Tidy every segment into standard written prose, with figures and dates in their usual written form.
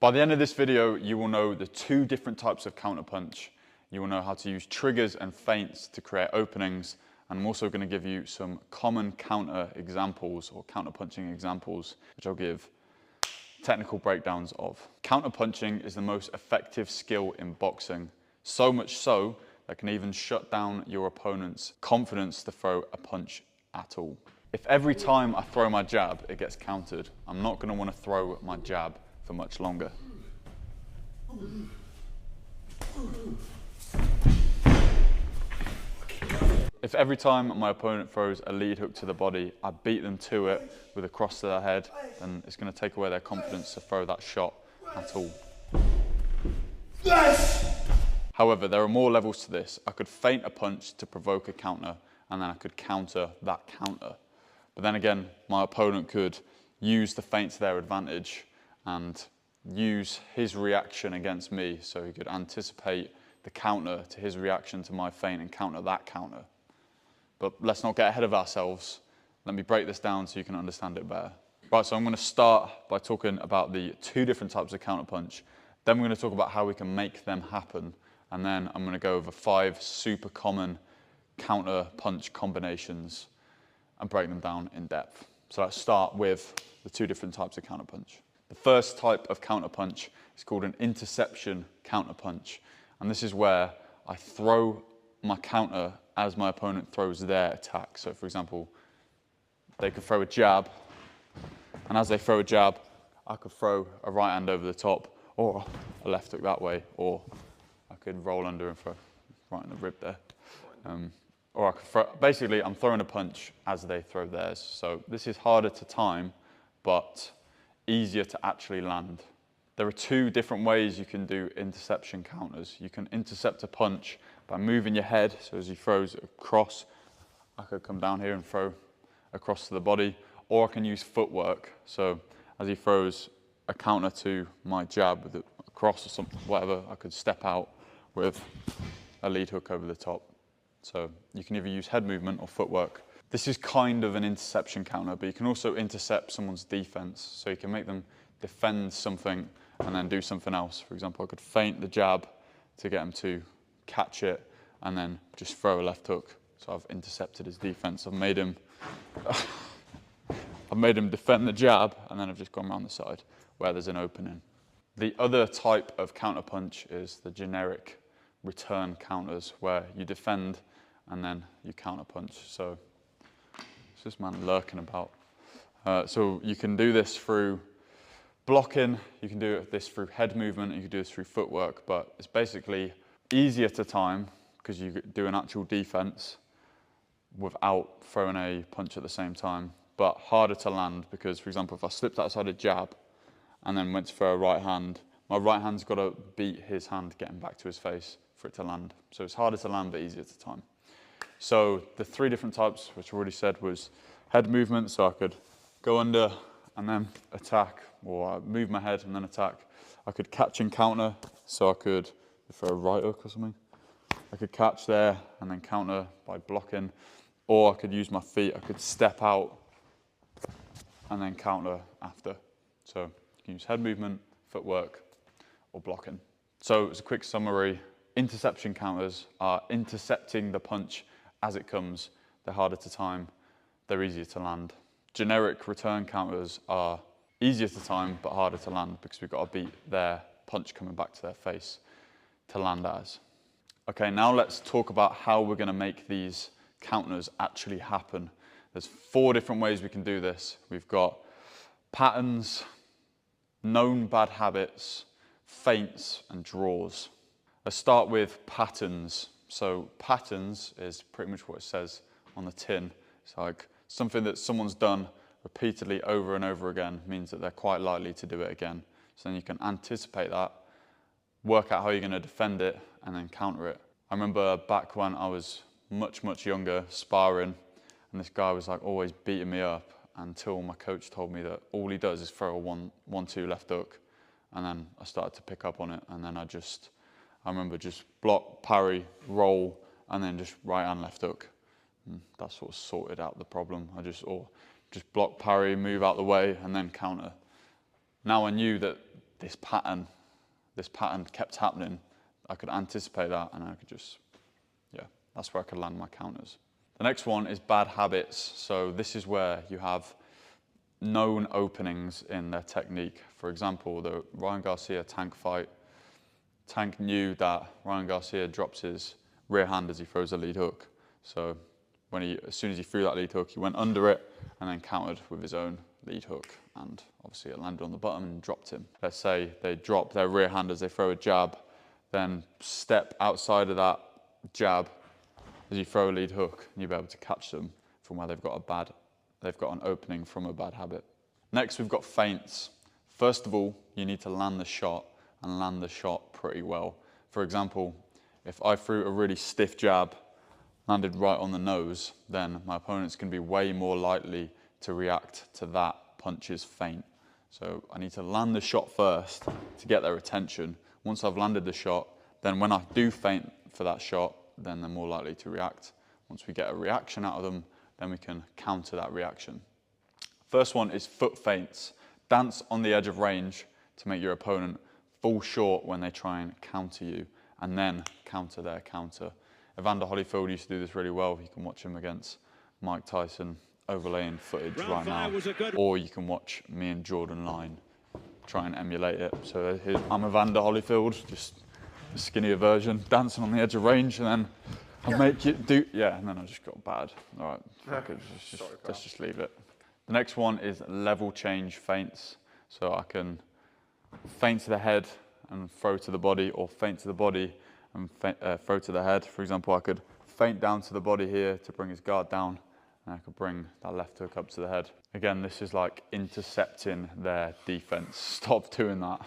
By the end of this video, you will know the two different types of counterpunch. You will know how to use triggers and feints to create openings. And I'm also going to give you some common counter examples or counterpunching examples, which I'll give technical breakdowns of. Counterpunching is the most effective skill in boxing, so much so that can even shut down your opponent's confidence to throw a punch at all. If every time I throw my jab, it gets countered, I'm not going to want to throw my jab for much longer. If every time my opponent throws a lead hook to the body, I beat them to it with a cross to their head, then it's going to take away their confidence to throw that shot at all. However, there are more levels to this. I could feint a punch to provoke a counter, and then I could counter that counter. But then again, my opponent could use the feint to their advantage and use his reaction against me, so he could anticipate the counter to his reaction to my feint and counter that counter. But let's not get ahead of ourselves. Let me break this down so you can understand it better. Right, so I'm going to start by talking about the two different types of counterpunch. Then we're going to talk about how we can make them happen. And then I'm going to go over 5 super common counterpunch combinations and break them down in depth. So let's start with the two different types of counterpunch. The first type of counterpunch is called an interception counterpunch. And this is where I throw my counter as my opponent throws their attack. So for example, they could throw a jab, and as they throw a jab, I could throw a right hand over the top, or a left hook that way, or I could roll under and throw right in the rib there. Or I could throw, basically I'm throwing a punch as they throw theirs. So this is harder to time, but easier to actually land. There are 2 different ways you can do interception counters. You can intercept a punch by moving your head, so as he throws across, I could come down here and throw across to the body, or I can use footwork. So as he throws a counter to my jab with a cross or something, whatever, I could step out with a lead hook over the top. So you can either use head movement or footwork. This is kind of an interception counter, but you can also intercept someone's defense. So you can make them defend something and then do something else. For example, I could feint the jab to get him to catch it and then just throw a left hook. So I've intercepted his defense. I've made him defend the jab, and then I've just gone around the side where there's an opening. The other type of counterpunch is the generic return counters, where you defend and then you counterpunch. So it's this man lurking about. So you can do this through blocking, you can do this through head movement, you can do this through footwork, but it's basically easier to time because you do an actual defense without throwing a punch at the same time, but harder to land because, for example, if I slipped outside a jab and then went to throw a right hand, my right hand's got to beat his hand getting back to his face for it to land. So it's harder to land but easier to time. So the 3 different types, which I already said, was head movement, so I could go under and then attack, or I move my head and then attack. I could catch and counter, so I could throw a right hook or something. I could catch there and then counter by blocking, or I could use my feet. I could step out and then counter after. So you can use head movement, footwork, or blocking. So as a quick summary, interception counters are intercepting the punch as it comes. They're harder to time, they're easier to land. Generic return counters are easier to time but harder to land because we've got to beat their punch coming back to their face to land as. Okay, now let's talk about how we're going to make these counters actually happen. There's 4 different ways we can do this. We've got patterns, known bad habits, feints, and draws. Let's start with patterns. So patterns is pretty much what it says on the tin. It's like something that someone's done repeatedly over and over again means that they're quite likely to do it again. So then you can anticipate that, work out how you're going to defend it, and then counter it. I remember back when I was much younger, sparring, and this guy was like always beating me up until my coach told me that all he does is throw a 1-2 left hook, and then I started to pick up on it, and then I remember just block, parry, roll, and then just right hand left hook. And that sort of sorted out the problem. I just block, parry, move out the way, and then counter. Now I knew that this pattern kept happening, I could anticipate that, and I could just, yeah, that's where I could land my counters. The next one is bad habits. So this is where you have known openings in their technique. For example, the Ryan Garcia Tank fight. Tank knew that Ryan Garcia drops his rear hand as he throws a lead hook. So as soon as he threw that lead hook, he went under it and then countered with his own lead hook. And obviously it landed on the bottom and dropped him. Let's say they drop their rear hand as they throw a jab, then step outside of that jab as you throw a lead hook, and you'll be able to catch them from where they've got an opening from a bad habit. Next, we've got feints. First of all, you need to land the shot, and land the shot pretty well. For example, if I threw a really stiff jab, landed right on the nose, then my opponent's going to be way more likely to react to that punch's feint. So I need to land the shot first to get their attention. Once I've landed the shot, then when I do feint for that shot, then they're more likely to react. Once we get a reaction out of them, then we can counter that reaction. First one is foot feints. Dance on the edge of range to make your opponent fall short when they try and counter you, and then counter their counter. Evander Holyfield used to do this really well. You can watch him against Mike Tyson overlaying footage right now, or you can watch me and Jordan Line try and emulate it. So I'm Evander Holyfield, just a skinnier version, dancing on the edge of range, and then I'll make it do, yeah, and then I just got bad. All right, let's just leave it. The next one is level change feints. So I can feint to the head and throw to the body, or feint to the body and throw to the head. For example, I could feint down to the body here to bring his guard down, and I could bring that left hook up to the head. Again, this is like intercepting their defense. Stop doing that.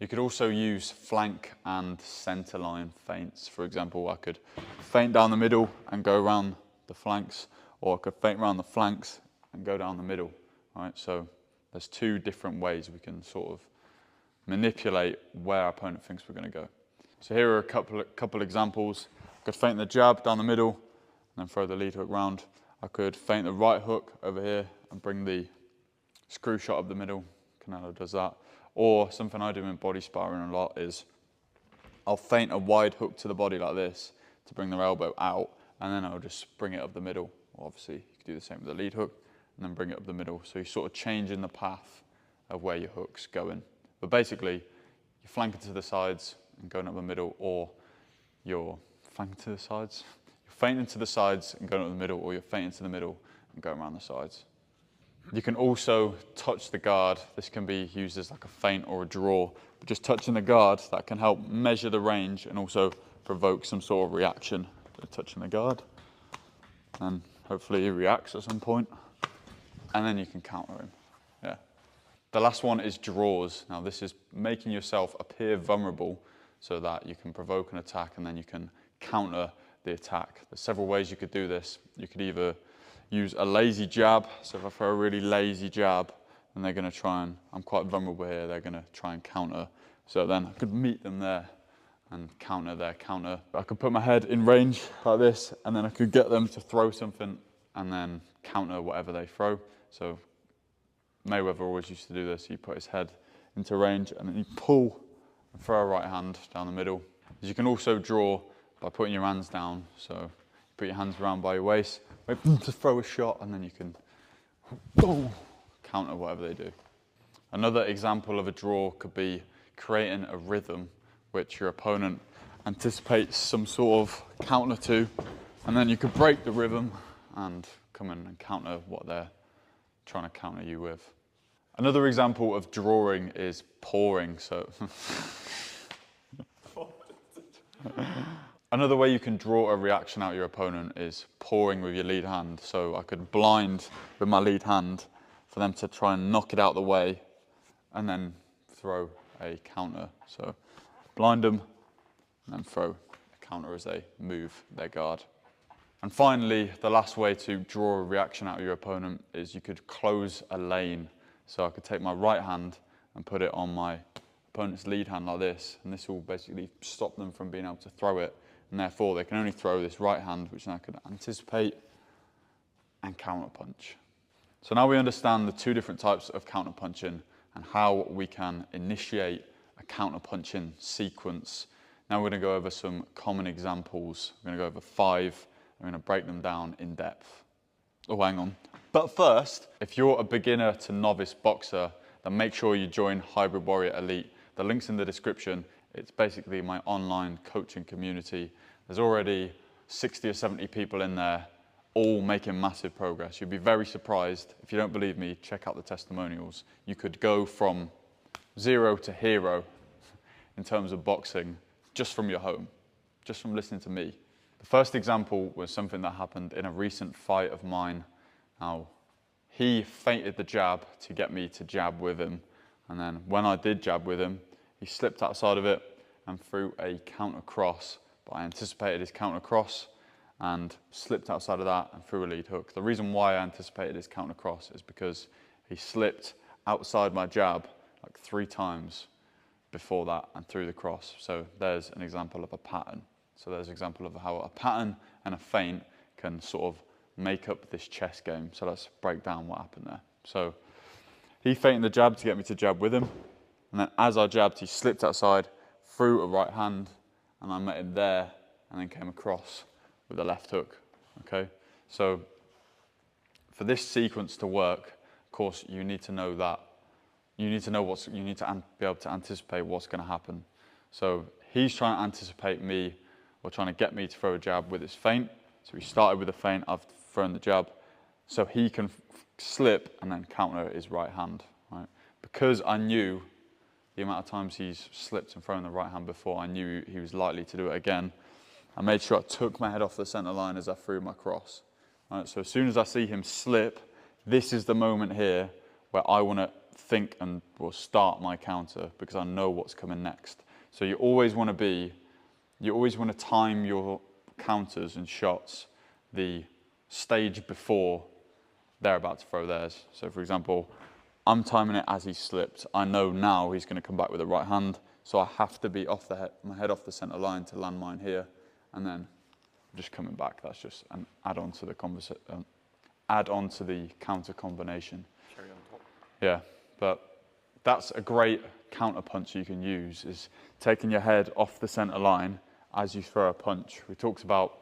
You could also use flank and center line feints. For example, I could feint down the middle and go around the flanks, or I could feint around the flanks and go down the middle, right? So there's two different ways we can sort of manipulate where our opponent thinks we're going to go. So here are a couple examples. I could feint the jab down the middle and then throw the lead hook round. I could feint the right hook over here and bring the screw shot up the middle. Canelo does that. Or something I do in body sparring a lot is I'll feint a wide hook to the body like this to bring their elbow out, and then I'll just bring it up the middle. Well, obviously, you could do the same with the lead hook and then bring it up the middle. So you're sort of changing the path of where your hook's going. But basically, you're flanking to the sides and going up the middle, or you're flanking to the sides. You're feinting to the sides and going up the middle, or you're feinting to the middle and going around the sides. You can also touch the guard. This can be used as like a feint or a draw. But just touching the guard, that can help measure the range and also provoke some sort of reaction. So touching the guard, and hopefully he reacts at some point, and then you can counter him. Yeah. The last one is draws. Now this is making yourself appear vulnerable so that you can provoke an attack and then you can counter the attack. There's several ways you could do this. You could either use a lazy jab. So if I throw a really lazy jab, then they're going to try and, I'm quite vulnerable here, they're going to try and counter. So then I could meet them there and counter their counter. I could put my head in range like this, and then I could get them to throw something and then counter whatever they throw. So Mayweather always used to do this. He put his head into range and then you pull and throw a right hand down the middle. You can also draw by putting your hands down. So you put your hands around by your waist, wait to throw a shot, and then you can counter whatever they do. Another example of a draw could be creating a rhythm which your opponent anticipates some sort of counter to, and then you could break the rhythm and come in and counter what they're trying to counter you with. Another example of drawing is pouring. So another way you can draw a reaction out your opponent is pouring with your lead hand. So I could blind with my lead hand for them to try and knock it out the way and then throw a counter. So blind them and then throw a counter as they move their guard. And finally, the last way to draw a reaction out of your opponent is you could close a lane. So I could take my right hand and put it on my opponent's lead hand like this, and this will basically stop them from being able to throw it, and therefore they can only throw this right hand, which then I could anticipate and counter punch. So now we understand the two different types of counter punching, and how we can initiate a counter-punching sequence. Now we're going to go over some common examples. We're going to go over 5. I'm going to break them down in depth. Oh, hang on. But first, if you're a beginner to novice boxer, then make sure you join Hybrid Warrior Elite. The link's in the description. It's basically my online coaching community. There's already 60 or 70 people in there, all making massive progress. You'd be very surprised. If you don't believe me, check out the testimonials. You could go from 0 to hero in terms of boxing just from your home, just from listening to me. The first example was something that happened in a recent fight of mine. Now, he feinted the jab to get me to jab with him. And then when I did jab with him, he slipped outside of it and threw a counter cross. But I anticipated his counter cross and slipped outside of that and threw a lead hook. The reason why I anticipated his counter cross is because he slipped outside my jab like 3 times before that and threw the cross. So there's an example of a pattern. So there's an example of how a pattern and a feint can sort of make up this chess game. So let's break down what happened there. So he feinted the jab to get me to jab with him. And then as I jabbed, he slipped outside, threw a right hand, and I met him there and then came across with a left hook. Okay, so for this sequence to work, of course, you need to know that. You need to know you need to be able to anticipate what's going to happen. So he's trying to anticipate me, or trying to get me to throw a jab with his feint. So he started with a feint, I've thrown the jab. So he can slip and then counter his right hand, right? Because I knew the amount of times he's slipped and thrown the right hand before, I knew he was likely to do it again. I made sure I took my head off the center line as I threw my cross. Right? So as soon as I see him slip, this is the moment here where I want to think and will start my counter because I know what's coming next. So you always want to time your counters and shots the stage before they're about to throw theirs. So for example, I'm timing it as he slipped. I know now he's going to come back with a right hand, so I have to be off my head off the center line to land mine here, and then just coming back. That's just an add-on to the counter combination. Cherry on top. Yeah, but that's a great counter punch you can use, is taking your head off the center line as you throw a punch. We talked about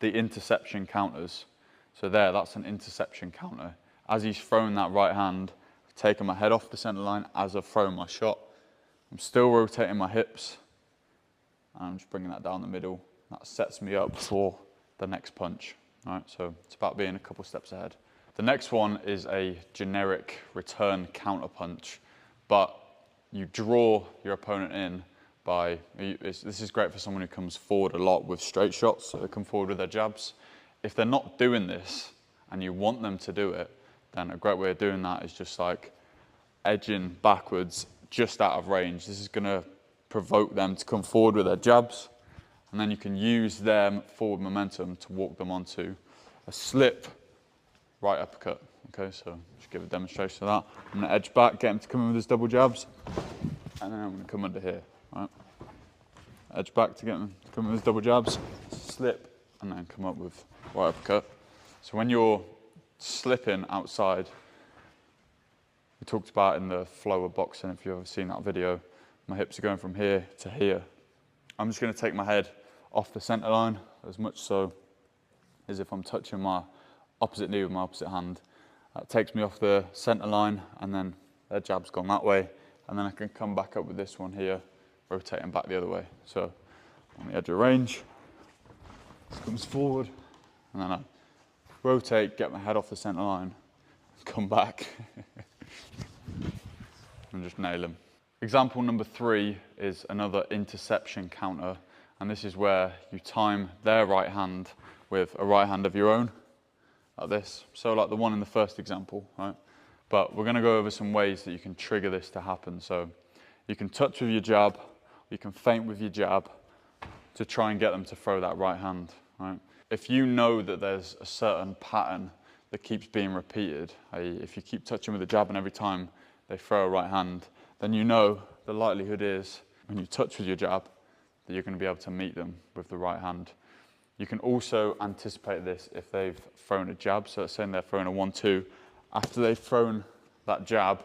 the interception counters. So that's an interception counter. As he's throwing that right hand, I've taken my head off the center line as I've thrown my shot. I'm still rotating my hips, and I'm just bringing that down the middle. That sets me up for the next punch. All right, so it's about being a couple steps ahead. The next one is a generic return counter punch, but you draw your opponent in by, this is great for someone who comes forward a lot with straight shots, so they come forward with their jabs. If they're not doing this and you want them to do it, then a great way of doing that is just like edging backwards just out of range. This is going to provoke them to come forward with their jabs, and then you can use their forward momentum to walk them onto a slip right uppercut. Okay, so just give a demonstration of that. I'm going to edge back, get him to come in with his double jabs, and then I'm going to come under here. Right? Edge back to get him to come in with his double jabs, slip, and then come up with right uppercut. So when you're slipping outside, we talked about in the flow of boxing, if you've ever seen that video, my hips are going from here to here. I'm just going to take my head off the center line as much so as if I'm touching my opposite knee with my opposite hand. That takes me off the center line, and then their jab's gone that way, and then I can come back up with this one here, rotating back the other way. So on the edge of range, this comes forward, and then I rotate, get my head off the center line, come back, and just nail him. Example number 3 is another interception counter, and this is where you time their right hand with a right hand of your own, like this. So like the one in the first example, right? But we're going to go over some ways that you can trigger this to happen. So you can touch with your jab, you can feint with your jab to try and get them to throw that right hand, right? If you know that there's a certain pattern that keeps being repeated, i.e. if you keep touching with the jab and every time they throw a right hand, then you know the likelihood is when you touch with your jab that you're going to be able to meet them with the right hand. You can also anticipate this if they've thrown a jab. So let's say they're throwing a 1-2. After they've thrown that jab,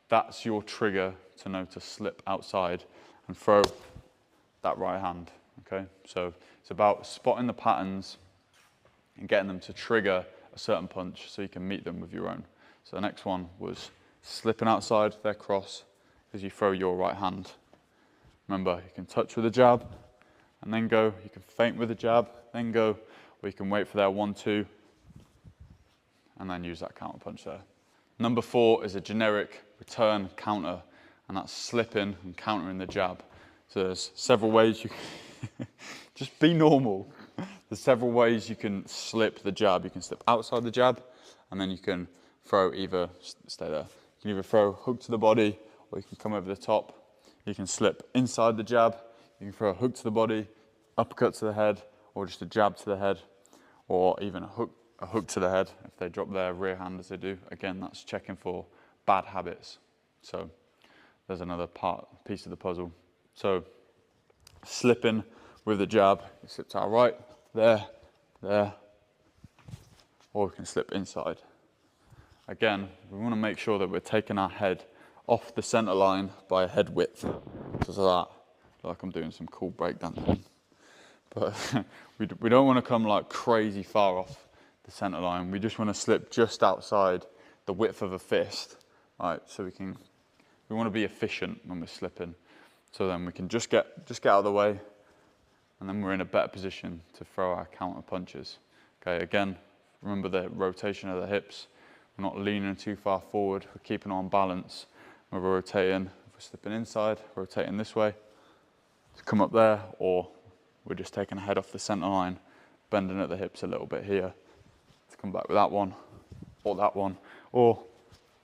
That's your trigger to know to slip outside and throw that right hand, okay? So it's about spotting the patterns and getting them to trigger a certain punch so you can meet them with your own. So the next one was slipping outside their cross as you throw your right hand. Remember, you can touch with a jab and then go. You can feint with a jab, then go, or you can wait for their 1-2 and then use that counter punch there. Number 4 is a generic return counter, and that's slipping and countering the jab. So there's several ways you can just be normal. There's several ways you can slip the jab. You can slip outside the jab, and then you can throw either, stay there, you can either throw hook to the body, or you can come over the top. You can slip inside the jab, you can throw a hook to the body, uppercut to the head, or just a jab to the head, or even a hook to the head if they drop their rear hand as they do. Again, that's checking for bad habits. So there's another piece of the puzzle. So slipping with the jab, you slip to our right, there, or we can slip inside. Again, we want to make sure that we're taking our head off the center line by a head width. So that, like I'm doing some cool breakdancing. But we don't want to come like crazy far off the center line. We just want to slip just outside the width of a fist, right? So we want to be efficient when we're slipping. So then we can just get out of the way, and then we're in a better position to throw our counter punches. Okay, again, remember the rotation of the hips. We're not leaning too far forward. We're keeping on balance. We're rotating. If we're slipping inside, rotating this way to come up there, or we're just taking a head off the center line, bending at the hips a little bit here to come back with that one, or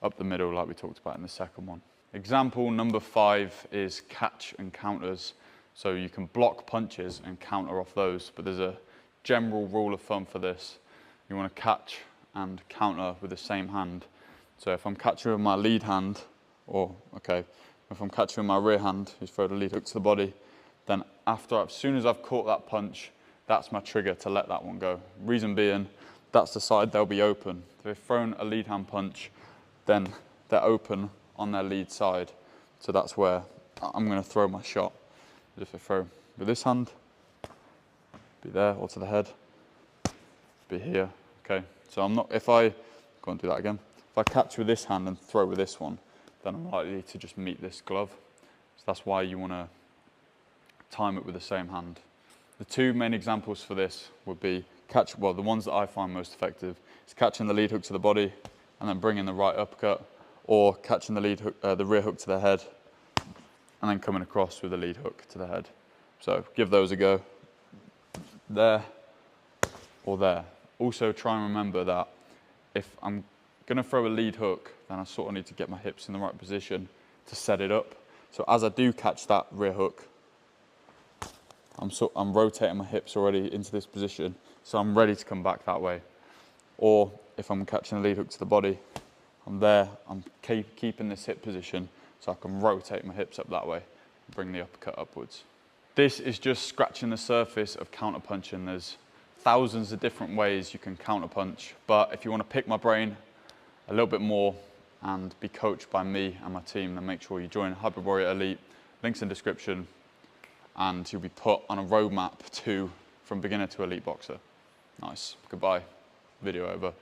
up the middle like we talked about in the second one. Example number 5 is catch and counters. So you can block punches and counter off those, but there's a general rule of thumb for this. You want to catch and counter with the same hand. So if I'm catching with my lead hand, if I'm catching with my rear hand, you throw the lead hook to the body, then as soon as I've caught that punch, that's my trigger to let that one go. Reason being, that's the side they'll be open. If they've thrown a lead hand punch, then they're open on their lead side. So that's where I'm going to throw my shot. If I throw with this hand, be there, or to the head, be here. Okay, so if I go and do that again, if I catch with this hand and throw with this one, then I'm likely to just meet this glove. So that's why you want to time it with the same hand. The 2 main examples for this would be the ones that I find most effective is catching the lead hook to the body and then bringing the right uppercut, or catching the rear hook to the head and then coming across with the lead hook to the head. So give those a go, there or there. Also try and remember that if I'm going to throw a lead hook, then I sort of need to get my hips in the right position to set it up. So as I do catch that rear hook, I'm rotating my hips already into this position, so I'm ready to come back that way. Or if I'm catching a lead hook to the body, I'm there, I'm keeping this hip position so I can rotate my hips up that way and bring the uppercut upwards. This is just scratching the surface of counterpunching. There's thousands of different ways you can counterpunch, but if you want to pick my brain a little bit more and be coached by me and my team, then make sure you join Hybrid Warrior Elite. Links in description, and you'll be put on a roadmap from beginner to elite boxer. Nice. Goodbye. Video over.